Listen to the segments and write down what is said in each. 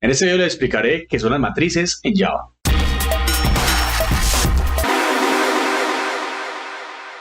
En este video les explicaré qué son las matrices en Java.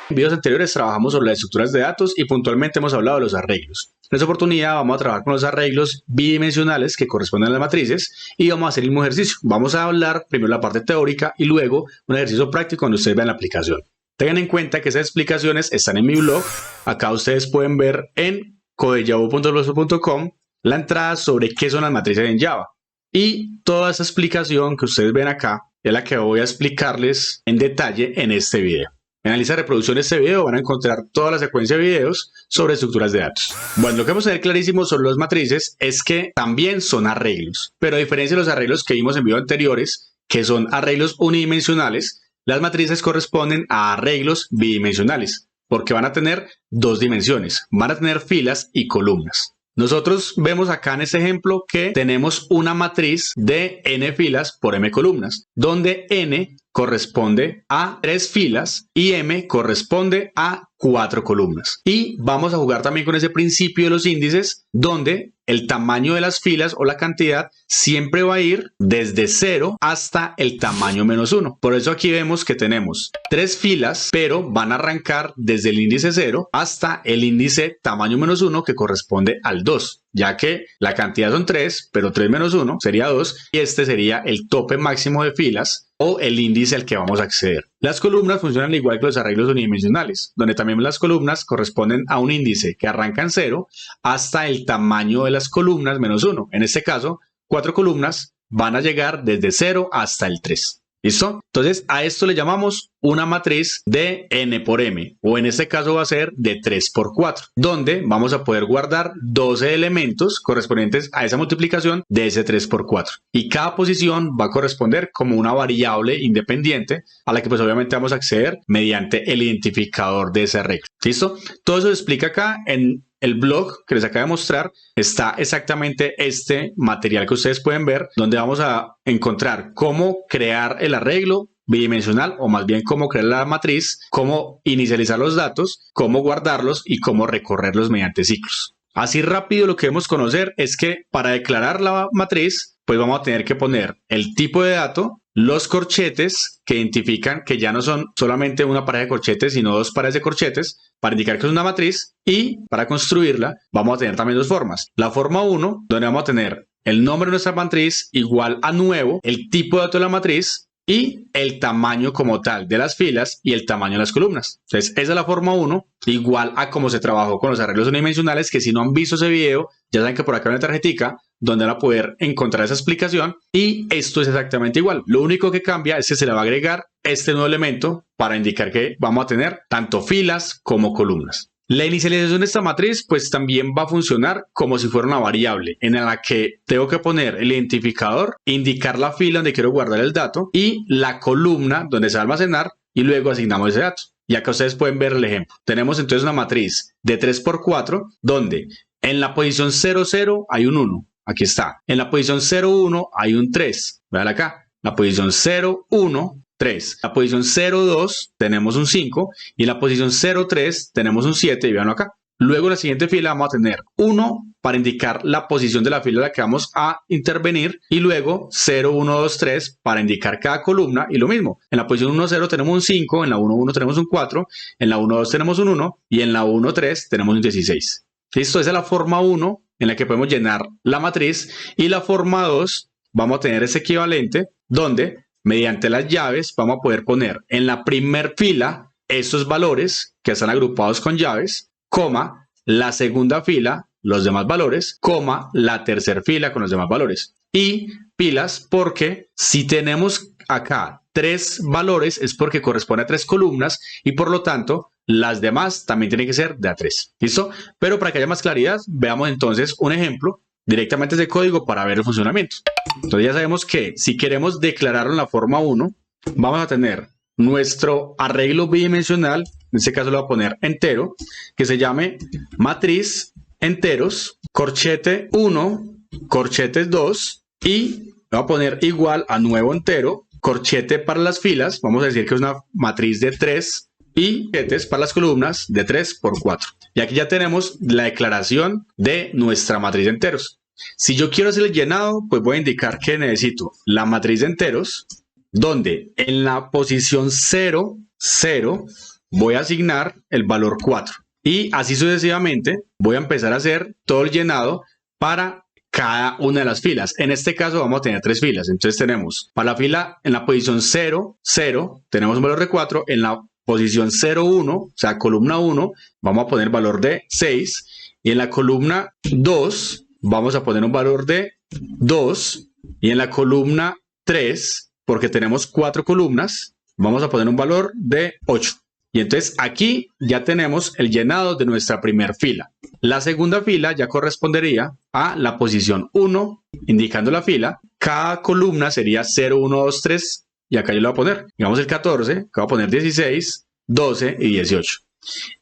En videos anteriores trabajamos sobre las estructuras de datos y puntualmente hemos hablado de los arreglos. En esta oportunidad vamos a trabajar con los arreglos bidimensionales que corresponden a las matrices y vamos a hacer el mismo ejercicio. Vamos a hablar primero la parte teórica y luego un ejercicio práctico donde ustedes vean la aplicación. Tengan en cuenta que esas explicaciones están en mi blog. Acá ustedes pueden ver en codejava.blogspot.com la entrada sobre qué son las matrices en Java. Y toda esa explicación que ustedes ven acá es la que voy a explicarles en detalle en este video. En la lista de reproducción de este video van a encontrar toda la secuencia de videos sobre estructuras de datos. Bueno, lo que vamos a ver clarísimo sobre las matrices es que también son arreglos. Pero a diferencia de los arreglos que vimos en videos anteriores, que son arreglos unidimensionales, las matrices corresponden a arreglos bidimensionales, porque van a tener dos dimensiones, van a tener filas y columnas. Nosotros vemos acá en este ejemplo que tenemos una matriz de n filas por m columnas, donde n corresponde a 3 filas y m corresponde a 4 columnas. Y vamos a jugar también con ese principio de los índices, donde el tamaño de las filas o la cantidad siempre va a ir desde 0 hasta el tamaño menos 1. Por eso aquí vemos que tenemos 3 filas, pero van a arrancar desde el índice 0 hasta el índice tamaño menos 1 que corresponde al 2. Ya que la cantidad son 3, pero 3 menos 1 sería 2 y este sería el tope máximo de filas o el índice al que vamos a acceder. Las columnas funcionan igual que los arreglos unidimensionales, donde también las columnas corresponden a un índice que arranca en 0 hasta el tamaño de las columnas menos 1. En este caso, 4 columnas van a llegar desde 0 hasta el 3. ¿Listo? Entonces a esto le llamamos una matriz de n por m, o en este caso va a ser de 3 por 4, donde vamos a poder guardar 12 elementos correspondientes a esa multiplicación de ese 3 por 4. Y cada posición va a corresponder como una variable independiente a la que pues obviamente vamos a acceder mediante el identificador de ese arreglo. ¿Listo? Todo eso se explica acá en el blog que les acabo de mostrar. Está exactamente este material que ustedes pueden ver, donde vamos a encontrar cómo crear el arreglo bidimensional, o más bien cómo crear la matriz, cómo inicializar los datos, cómo guardarlos y cómo recorrerlos mediante ciclos. Así rápido lo que debemos conocer es que para declarar la matriz, pues vamos a tener que poner el tipo de dato, los corchetes que identifican que ya no son solamente una pareja de corchetes, sino dos pares de corchetes, para indicar que es una matriz. Y para construirla vamos a tener también dos formas. La forma 1, donde vamos a tener el nombre de nuestra matriz igual a nuevo, el tipo de dato de la matriz y el tamaño como tal de las filas y el tamaño de las columnas. Entonces esa es la forma 1, igual a como se trabajó con los arreglos unidimensionales, que si no han visto ese video, ya saben que por acá hay una tarjetica donde van a poder encontrar esa explicación, y esto es exactamente igual. Lo único que cambia es que se le va a agregar este nuevo elemento para indicar que vamos a tener tanto filas como columnas. La inicialización de esta matriz pues también va a funcionar como si fuera una variable en la que tengo que poner el identificador, indicar la fila donde quiero guardar el dato y la columna donde se va a almacenar, y luego asignamos ese dato. Y acá ustedes pueden ver el ejemplo. Tenemos entonces una matriz de 3 por 4 donde en la posición 0, 0 hay un 1. Aquí está. En la posición 0, 1 hay un 3. Vean acá. La posición 0, 1, 3. La posición 0, 2 tenemos un 5. Y en la posición 0, 3 tenemos un 7. Y veanlo acá. Luego en la siguiente fila vamos a tener 1 para indicar la posición de la fila en la que vamos a intervenir. Y luego 0, 1, 2, 3 para indicar cada columna. Y lo mismo. En la posición 1, 0 tenemos un 5. En la 1, 1 tenemos un 4. En la 1, 2 tenemos un 1. Y en la 1, 3 tenemos un 16. ¿Listo? Esa es la forma 1 en la que podemos llenar la matriz, y la forma 2 vamos a tener ese equivalente donde mediante las llaves vamos a poder poner en la primer fila estos valores que están agrupados con llaves, coma, la segunda fila los demás valores, coma, la tercera fila con los demás valores. Y pilas, porque si tenemos acá 3 valores es porque corresponde a 3 columnas y por lo tanto las demás también tienen que ser de A3. ¿Listo? Pero para que haya más claridad, veamos entonces un ejemplo directamente de código para ver el funcionamiento. Entonces ya sabemos que si queremos declararlo en la forma 1, vamos a tener nuestro arreglo bidimensional, en este caso lo voy a poner entero, que se llame matriz enteros, corchete 1, corchetes 2, y voy a poner igual a nuevo entero, corchete para las filas, vamos a decir que es una matriz de 3, y corchetes para las columnas de 3 por 4. Y aquí ya tenemos la declaración de nuestra matriz de enteros. Si yo quiero hacer el llenado, pues voy a indicar que necesito la matriz de enteros, donde en la posición 0, 0, voy a asignar el valor 4. Y así sucesivamente voy a empezar a hacer todo el llenado para cada una de las filas. En este caso vamos a tener 3 filas. Entonces tenemos para la fila en la posición 0, 0, tenemos un valor de 4. En la posición 0, 1, o sea, columna 1, vamos a poner valor de 6. Y en la columna 2, vamos a poner un valor de 2. Y en la columna 3, porque tenemos 4 columnas, vamos a poner un valor de 8. Y entonces aquí ya tenemos el llenado de nuestra primera fila. La segunda fila ya correspondería a la posición 1, indicando la fila. Cada columna sería 0, 1, 2, 3. Y acá yo le voy a poner, digamos el 14, que voy a poner 16, 12 y 18.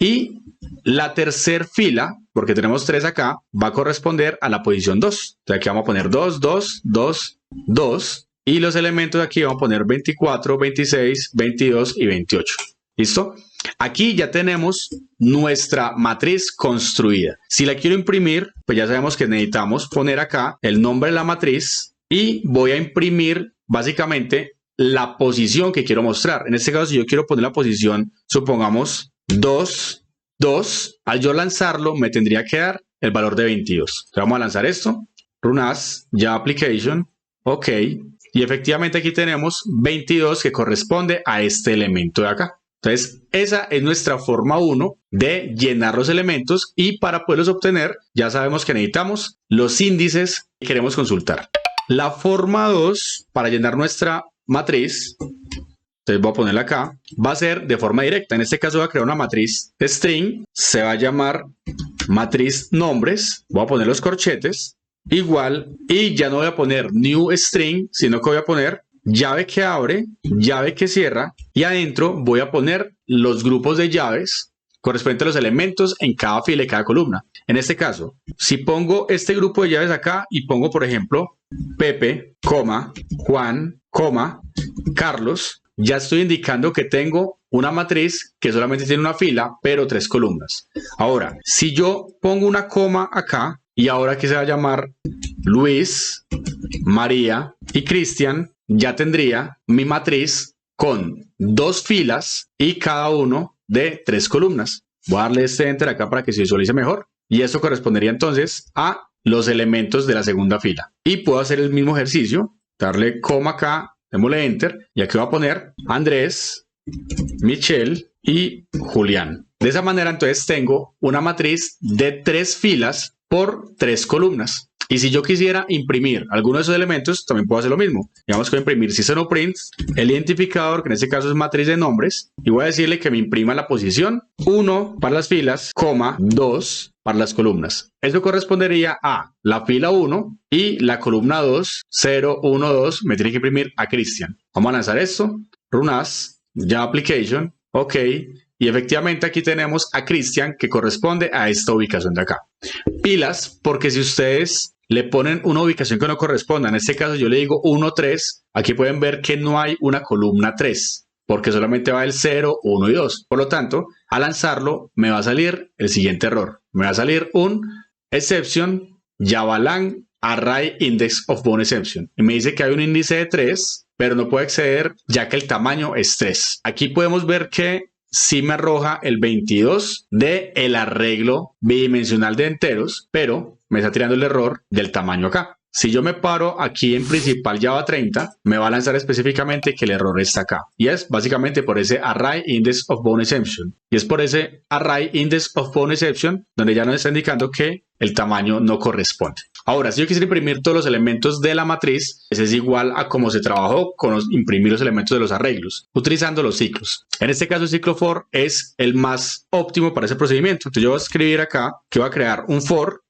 Y la tercera fila, porque tenemos 3 acá, va a corresponder a la posición 2. Entonces aquí vamos a poner 2, 2, 2, 2. Y los elementos de aquí vamos a poner 24, 26, 22 y 28. ¿Listo? Aquí ya tenemos nuestra matriz construida. Si la quiero imprimir, pues ya sabemos que necesitamos poner acá el nombre de la matriz y voy a imprimir básicamente la posición que quiero mostrar. En este caso, si yo quiero poner la posición, supongamos 2, 2, al yo lanzarlo me tendría que dar el valor de 22. Entonces vamos a lanzar esto, run as, ya application, ok, y efectivamente aquí tenemos 22 que corresponde a este elemento de acá. Entonces, esa es nuestra forma 1 de llenar los elementos y para poderlos obtener, ya sabemos que necesitamos los índices que queremos consultar. La forma 2, para llenar nuestra matriz, entonces voy a ponerla acá, va a ser de forma directa. En este caso voy a crear una matriz string, se va a llamar matriz nombres, voy a poner los corchetes, igual, y ya no voy a poner new string, sino que voy a poner llave que abre, llave que cierra, y adentro voy a poner los grupos de llaves correspondientes a los elementos en cada fila y cada columna. En este caso, si pongo este grupo de llaves acá y pongo, por ejemplo, Pepe, Juan, Carlos, ya estoy indicando que tengo una matriz que solamente tiene una fila, pero 3 columnas. Ahora, si yo pongo una coma acá, y ahora que se va a llamar Luis, María y Cristian, ya tendría mi matriz con 2 filas y cada uno de 3 columnas. Voy a darle este enter acá para que se visualice mejor. Y eso correspondería entonces a los elementos de la segunda fila. Y puedo hacer el mismo ejercicio, darle coma acá, démosle enter, y aquí voy a poner Andrés, Michelle y Julián. De esa manera entonces tengo una matriz de 3 filas por 3 columnas. Y si yo quisiera imprimir alguno de esos elementos, también puedo hacer lo mismo. Digamos que voy a imprimir system.out el identificador, que en este caso es matriz de nombres, y voy a decirle que me imprima la posición 1 para las filas, 2 para las columnas. Eso correspondería a la fila 1 y la columna 2, 0, 1, 2, me tiene que imprimir a Cristian. Vamos a lanzar esto, run as, ya application, ok. Y efectivamente aquí tenemos a Cristian que corresponde a esta ubicación de acá. Pilas, porque si ustedes le ponen una ubicación que no corresponda, en este caso yo le digo 1, 3, aquí pueden ver que no hay una columna 3, porque solamente va el 0, 1 y 2. Por lo tanto, al lanzarlo me va a salir el siguiente error. Me va a salir un exception javalang array index of bound exception. Y me dice que hay un índice de 3, pero no puede exceder ya que el tamaño es 3. Aquí podemos ver que sí me arroja el 22 de el arreglo bidimensional de enteros, pero me está tirando el error del tamaño acá. Si yo me paro aquí en principal Java 30, me va a lanzar específicamente que el error está acá. Y es básicamente por ese array index of bound exception. Y es por ese array index of bound exception donde ya nos está indicando que el tamaño no corresponde. Ahora, si yo quisiera imprimir todos los elementos de la matriz, ese es igual a cómo se trabajó con imprimir los elementos de los arreglos, utilizando los ciclos. En este caso, el ciclo for es el más óptimo para ese procedimiento. Entonces yo voy a escribir acá que voy a crear un for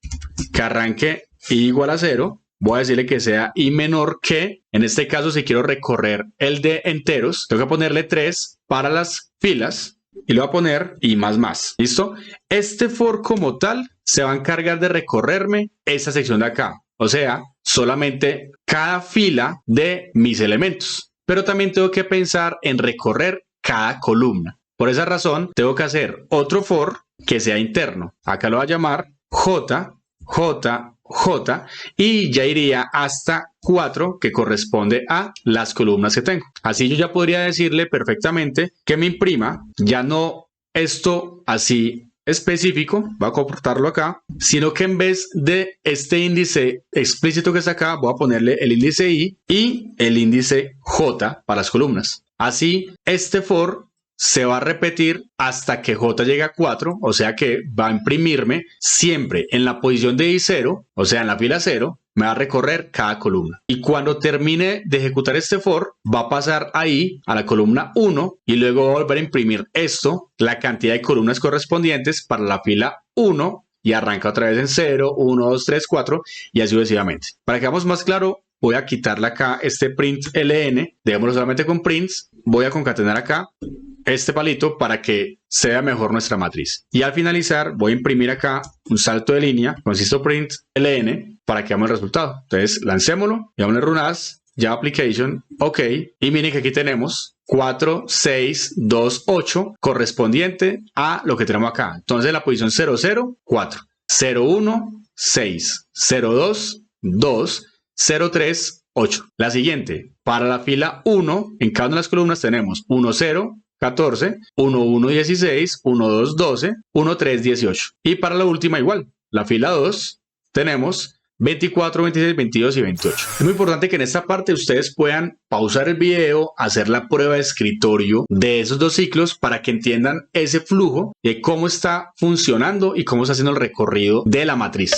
que arranque i igual a 0. Voy a decirle que sea i menor que, en este caso, si quiero recorrer el de enteros, tengo que ponerle 3 para las filas y le voy a poner i más. ¿Listo? Este for como tal se va a encargar de recorrerme esa sección de acá. O sea, solamente cada fila de mis elementos. Pero también tengo que pensar en recorrer cada columna. Por esa razón, tengo que hacer otro for que sea interno. Acá lo voy a llamar j J, J, y ya iría hasta 4, que corresponde a las columnas que tengo. Así yo ya podría decirle perfectamente que me imprima, ya no esto así específico, voy a cortarlo acá, sino que en vez de este índice explícito que está acá, voy a ponerle el índice I y el índice J para las columnas. Así, este for se va a repetir hasta que J llegue a 4, o sea que va a imprimirme siempre en la posición de I0, o sea en la fila 0, me va a recorrer cada columna. Y cuando termine de ejecutar este for, va a pasar ahí a la columna 1 y luego va a volver a imprimir esto, la cantidad de columnas correspondientes para la fila 1 y arranca otra vez en 0, 1, 2, 3, 4 y así sucesivamente. Para que hagamos más claro, voy a quitarle acá este print ln, dejémoslo solamente con prints, voy a concatenar acá este palito para que sea mejor nuestra matriz. Y al finalizar voy a imprimir acá un salto de línea con print ln para que veamos el resultado. Entonces lancémoslo, llamémosle run as, Java Application, OK, y miren que aquí tenemos 4, 6, 2, 8 correspondiente a lo que tenemos acá. Entonces la posición 0, 0, 4, 0, 1, 6, 0, 2, 2, 0, 3, 8. La siguiente, para la fila 1, en cada una de las columnas tenemos 1, 0, 14, 1, 1, 16, 1, 2, 12, 1, 3, 18. Y para la última igual, la fila 2, tenemos 24, 26, 22 y 28. Es muy importante que en esta parte ustedes puedan pausar el video, hacer la prueba de escritorio de esos dos ciclos para que entiendan ese flujo de cómo está funcionando y cómo está haciendo el recorrido de la matriz.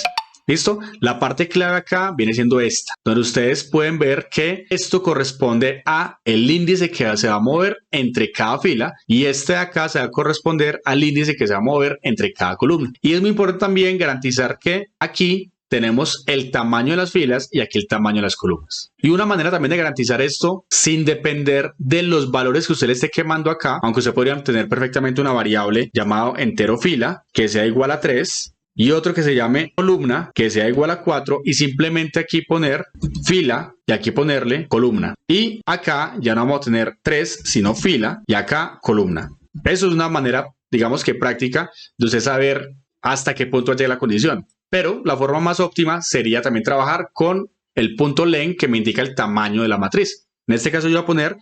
¿Listo? La parte clave acá viene siendo esta, donde ustedes pueden ver que esto corresponde a el índice que se va a mover entre cada fila y este de acá se va a corresponder al índice que se va a mover entre cada columna. Y es muy importante también garantizar que aquí tenemos el tamaño de las filas y aquí el tamaño de las columnas. Y una manera también de garantizar esto sin depender de los valores que usted le esté quemando acá, aunque usted podría tener perfectamente una variable llamado entero fila que sea igual a 3 y otro que se llame columna que sea igual a 4 y simplemente aquí poner fila y aquí ponerle columna. Y acá ya no vamos a tener 3 sino fila y acá columna. Eso es una manera, digamos que práctica, de usted saber hasta qué punto llega la condición. Pero la forma más óptima sería también trabajar con el punto len que me indica el tamaño de la matriz. En este caso yo voy a poner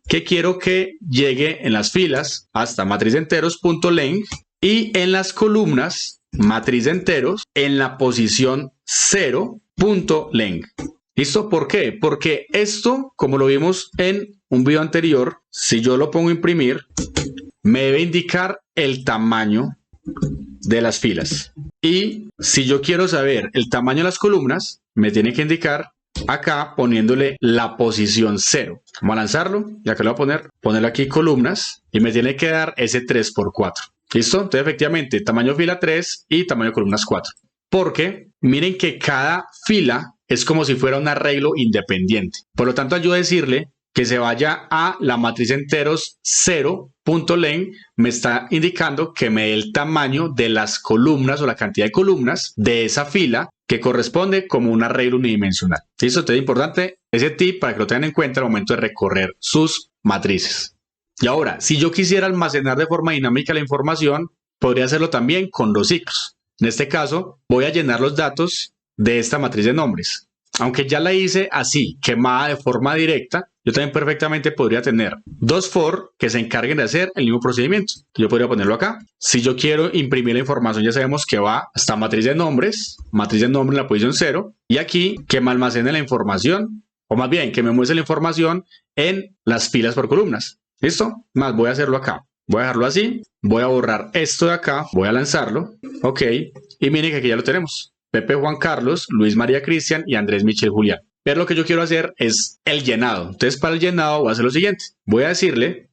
que quiero que llegue en las filas hasta matriz de enteros punto len y en las columnas matriz de enteros en la posición 0 punto len. ¿Listo? ¿Por qué? Porque esto, como lo vimos en un video anterior, si yo lo pongo a imprimir, me debe indicar el tamaño de las filas. Y si yo quiero saber el tamaño de las columnas, me tiene que indicar acá poniéndole la posición 0. Vamos a lanzarlo y acá le voy a ponerle aquí columnas y me tiene que dar ese 3×4. ¿Listo? Entonces efectivamente tamaño fila 3 y tamaño columnas 4. Porque miren que cada fila es como si fuera un arreglo independiente. Por lo tanto, al yo decirle que se vaya a la matriz de enteros 0.len, me está indicando que me dé el tamaño de las columnas o la cantidad de columnas de esa fila que corresponde como un arreglo unidimensional. ¿Listo? Entonces es importante ese tip para que lo tengan en cuenta al momento de recorrer sus matrices. Y ahora, si yo quisiera almacenar de forma dinámica la información, podría hacerlo también con los ciclos. En este caso, voy a llenar los datos de esta matriz de nombres. Aunque ya la hice así, quemada de forma directa, yo también perfectamente podría tener dos for que se encarguen de hacer el mismo procedimiento. Yo podría ponerlo acá. Si yo quiero imprimir la información, ya sabemos que va hasta matriz de nombres en la posición 0, y aquí que me almacene la información, o más bien que me muestre la información en las filas por columnas. ¿Listo? Más voy a hacerlo acá. Voy a dejarlo así, voy a borrar esto de acá, voy a lanzarlo, ok, y miren que aquí ya lo tenemos. Pepe Juan Carlos, Luis María Cristian y Andrés Michel Julián. Pero lo que yo quiero hacer es el llenado. Entonces para el llenado voy a hacer lo siguiente. Voy a decirle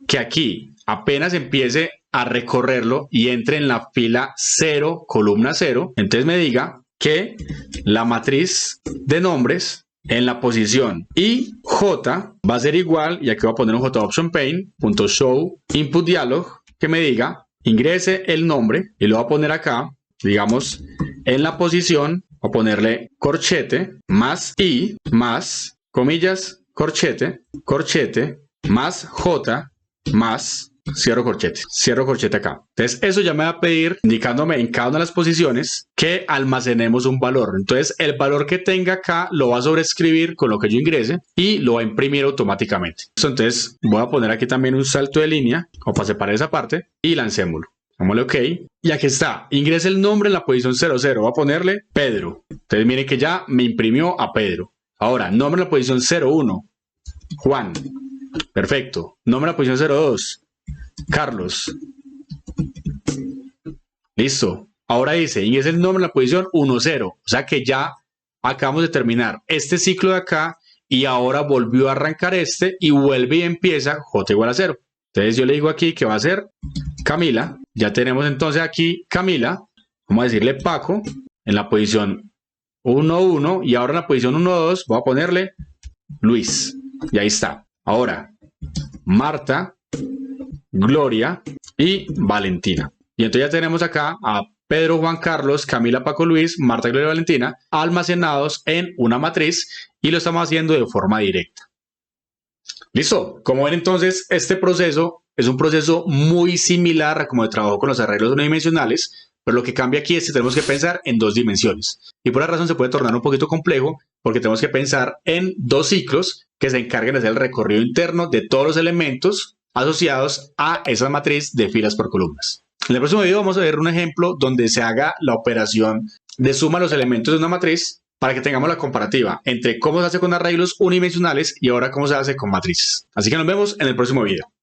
que aquí apenas empiece a recorrerlo y entre en la fila 0, columna 0. Entonces me diga que la matriz de nombres en la posición IJ va a ser igual, y aquí voy a poner un JOptionPane.show input dialog que me diga, ingrese el nombre y lo voy a poner acá, digamos, en la posición, voy a ponerle corchete más I más comillas corchete, corchete más J más cierro corchete acá. Entonces eso ya me va a pedir, indicándome en cada una de las posiciones, que almacenemos un valor. Entonces el valor que tenga acá lo va a sobreescribir con lo que yo ingrese y lo va a imprimir automáticamente. Entonces voy a poner aquí también un salto de línea, o para separar esa parte, y lancémoslo. Dámosle OK. Y aquí está. Ingrese el nombre en la posición 00. Voy a ponerle Pedro. Entonces miren que ya me imprimió a Pedro. Ahora, nombre en la posición 01. Juan. Perfecto. Nombre en la posición 02. Carlos. Listo. Ahora dice, ingrese el nombre en la posición 10. O sea que ya acabamos de terminar este ciclo de acá y ahora volvió a arrancar este y vuelve y empieza J igual a 0. Entonces yo le digo aquí que va a ser Camila. Ya tenemos entonces aquí Camila. Vamos a decirle Paco en la posición 1-1 y ahora en la posición 1-2 voy a ponerle Luis. Y ahí está. Ahora, Marta, Gloria y Valentina. Y entonces ya tenemos acá a Pedro, Juan Carlos, Camila, Paco, Luis, Marta, Gloria y Valentina almacenados en una matriz y lo estamos haciendo de forma directa. Listo. Como ven entonces, este proceso es un proceso muy similar a como de trabajo con los arreglos unidimensionales, pero lo que cambia aquí es que tenemos que pensar en dos dimensiones. Y por esa razón se puede tornar un poquito complejo porque tenemos que pensar en dos ciclos que se encarguen de hacer el recorrido interno de todos los elementos asociados a esa matriz de filas por columnas. En el próximo video vamos a ver un ejemplo donde se haga la operación de suma de los elementos de una matriz para que tengamos la comparativa entre cómo se hace con arreglos unidimensionales y ahora cómo se hace con matrices. Así que nos vemos en el próximo video.